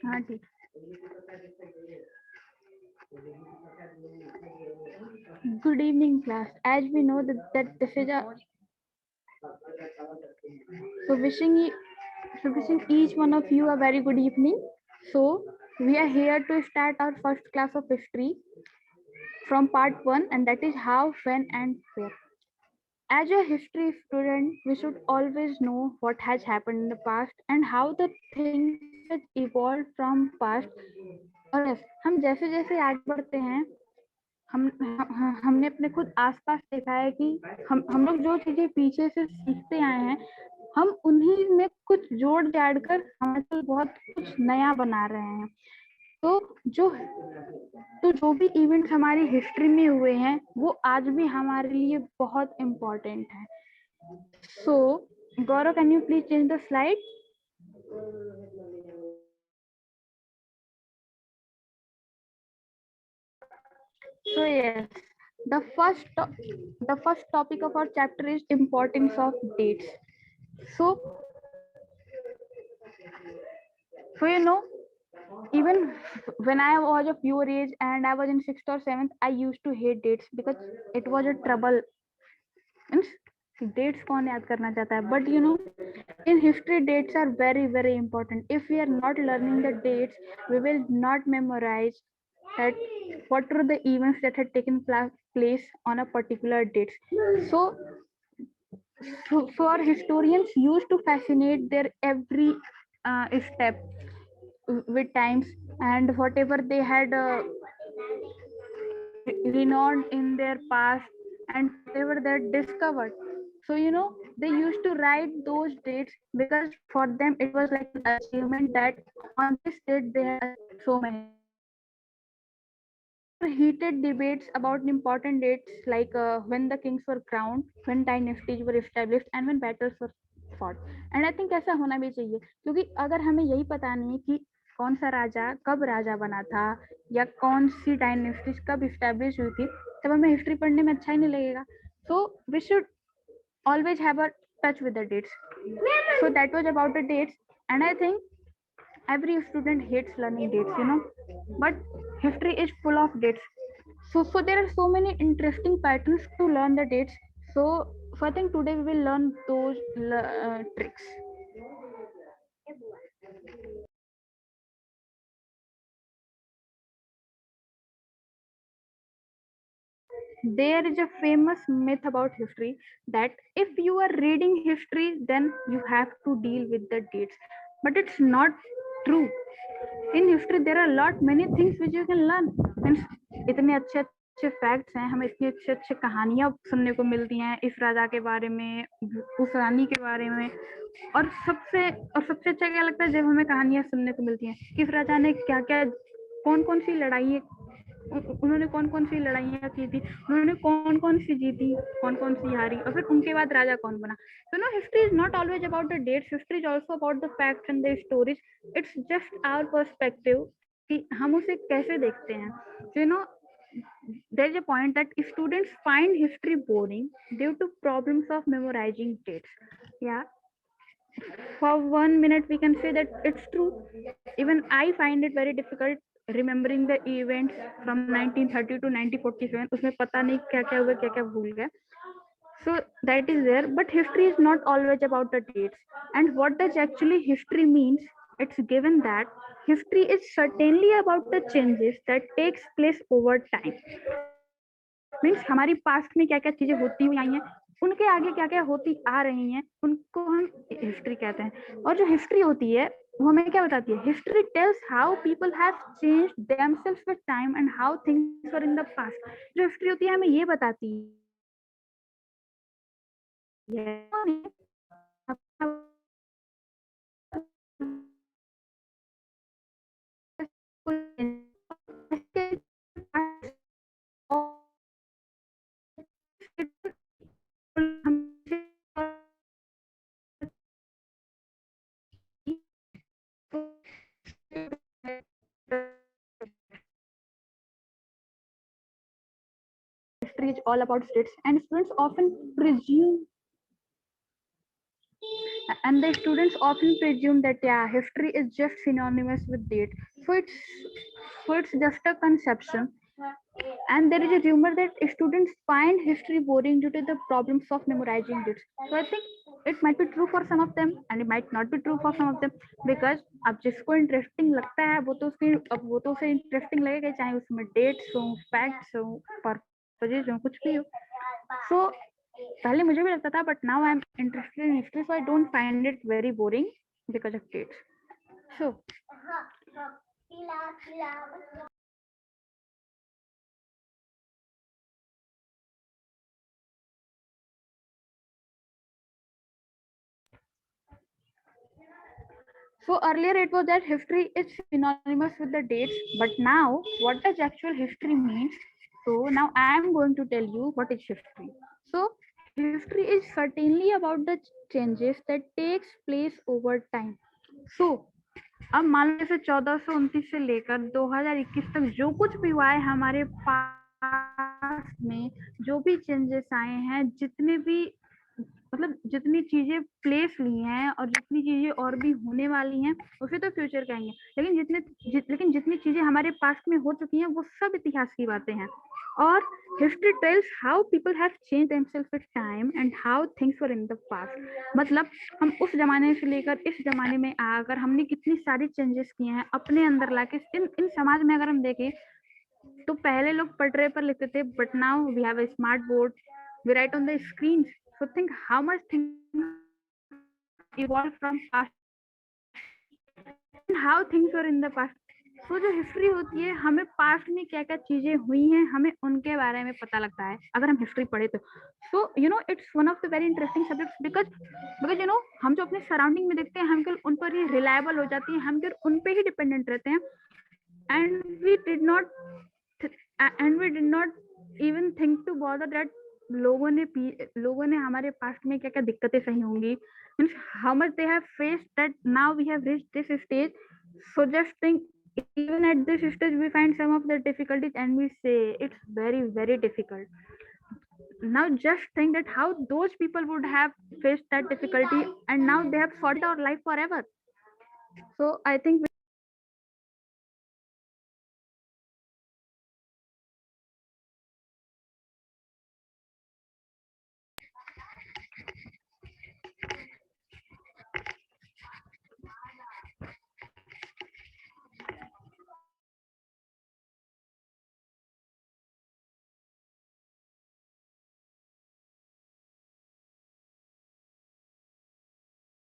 हाँ ठीक. Good evening, class. As we know that this is a so wishing each one of you a very good evening. So we are here to start our first class of history from part one, and that is how, when, and where. As a history student, we should always know what has happened in the past and how the things have evolved from past. और yes, हम जैसे जैसे आगे बढ़ते हैं हमने अपने खुद आसपास देखा है कि हम लोग जो चीजें पीछे से सीखते आए हैं हम उन्हीं में कुछ जोड़ जाड़ कर हमारे को बहुत कुछ नया बना रहे हैं. तो जो जो भी इवेंट्स हमारी हिस्ट्री में हुए हैं वो आज भी हमारे लिए बहुत इम्पोर्टेंट है. So Gaurav, can you please change the slide? So yes, the first topic of our chapter is importance of dates. So you know, even when I was of your age and I was in sixth or seventh, I used to hate dates because it was a trouble. Means dates कौन याद करना चाहता है? But you know, in history, dates are very very important. If we are not learning the dates, we will not memorize that what were the events that had taken place on a particular date. So our historians used to fascinate their every step with times and whatever they had renowned in their past and whatever they had discovered. So you know, they used to write those dates because for them it was like an achievement that on this date they had achieved so many things. Heated debates about important dates like when the kings were crowned, when dynasties were established, and when battles were fought. And I think ऐसा होना भी चाहिए क्योंकि अगर हमें यही पता नहीं कि कौन सा राजा कब राजा बना था या कौन सी डायनेस्टी कब इस्टेब्लिश हुई थी तब हमें हिस्ट्री पढ़ने में अच्छा ही नहीं लगेगा. So we should always have a touch with the dates. So that was about the dates, and I think every student hates learning dates, you know, but history is full of dates. So there are so many interesting patterns to learn the dates. So I think today we will learn those tricks. There is a famous myth about history that if you are reading history then you have to deal with the dates, but it's not true. In history there are a lot many things which you can learn. Means इतने अच्छे अच्छे facts हैं, हमें इतनी अच्छी अच्छी कहानियां सुनने को मिलती हैं इस राजा के बारे में, उस रानी के बारे में. और सबसे अच्छा क्या लगता है जब हमें कहानियां सुनने को मिलती हैं किस राजा ने क्या क्या कौन कौन सी लड़ाई उन्होंने कौन कौन सी लड़ाइयाँ की थी, उन्होंने कौन कौन सी जीती, कौन कौन सी हारी, और फिर उनके बाद राजा कौन बना. So no, history is not always about the dates. History is also about the facts and the stories. It's just our perspective कि हम उसे कैसे देखते हैं. So you know, there is a point that students find history boring due to problems of memorizing dates. Yeah, for 1 minute we can say that it's true. Even I find it very difficult remembering the events from 1930 to 1947. उसमें पता नहीं क्या क्या हुआ क्या क्या भूल गए. So that is there, but history is not always about the dates. And what does actually history means? It's given that history is certainly about the changes that takes place over time. Means हमारी past में क्या क्या चीजें होती हुई आई हैं, उनके आगे क्या क्या होती आ रही हैं, उनको हम हिस्ट्री कहते हैं. और जो हिस्ट्री होती है वो हमें क्या बताती है? History tells how people have changed themselves with time and how things were in the past. जो हिस्ट्री होती है हमें ये बताती है history is all about states and students often presume and the students often presume that yeah, history is just synonymous with date. So it's just a conception. And there is a rumor that students find history boring due to the problems of memorizing dates. So I think it might be true for some of them and it might not be true for some of them, because अब जिसको interesting लगता है वो तो उसकी अब वो तो उसे इंटरेस्टिंग लगेगा, चाहे उसमें डेट्स हो, फैक्ट्स हो, पर्पजेज हो, कुछ भी हो. सो पहले मुझे भी लगता था, but now I am interested in history, so I don't find it very boring because of dates. So So earlier it was that history is synonymous with the dates, but now what does actual history mean? So now I am going to tell you what is history. So history is certainly about the changes that takes place over time. So अब मान लो जैसे 1429 से लेकर 2021 तक जो कुछ भी हुआ है हमारे पास में, जो भी चेंजेस आए हैं, जितने भी मतलब जितनी चीजें प्लेस ली हैं और जितनी चीजें और भी होने वाली हैं उसे तो फ्यूचर कहेंगे, लेकिन जितनी चीजें हमारे पास्ट में हो चुकी हैं वो सब इतिहास की बातें हैं. और history tells how people have change themselves with time and how things were in the past. मतलब हम उस जमाने से लेकर इस जमाने में आकर हमने कितनी सारी चेंजेस किए हैं अपने अंदर लाके. इन समाज में अगर हम देखें तो पहले लोग पटरे पर लिखते थे, but now we have a smart board, we write on the screens. So think how much things evolved from past and how things were in the past. So जो हिस्ट्री होती है, हमें पास्ट में क्या क्या चीजें हुई हैं हमें उनके बारे में पता लगता है अगर हम हिस्ट्री पढ़े तो. So you know it's one of the very interesting subjects because you know हम जो अपने सराउंडिंग में देखते हैं हम केवल उन पर ही रिलायबल हो जाती हैं, हम केवल उन पे ही डिपेंडेंट रहते हैं. And we did not even think to bother that लोगों ने हमारे पास्ट में क्या क्या दिक्कतें सही होंगी, means how much they have faced that now we have reached this stage. So just think even at this stage we find some of the difficulties and we say it's very very difficult. Now just think that how those people would have faced that difficulty and now they have sorted our life forever. So I think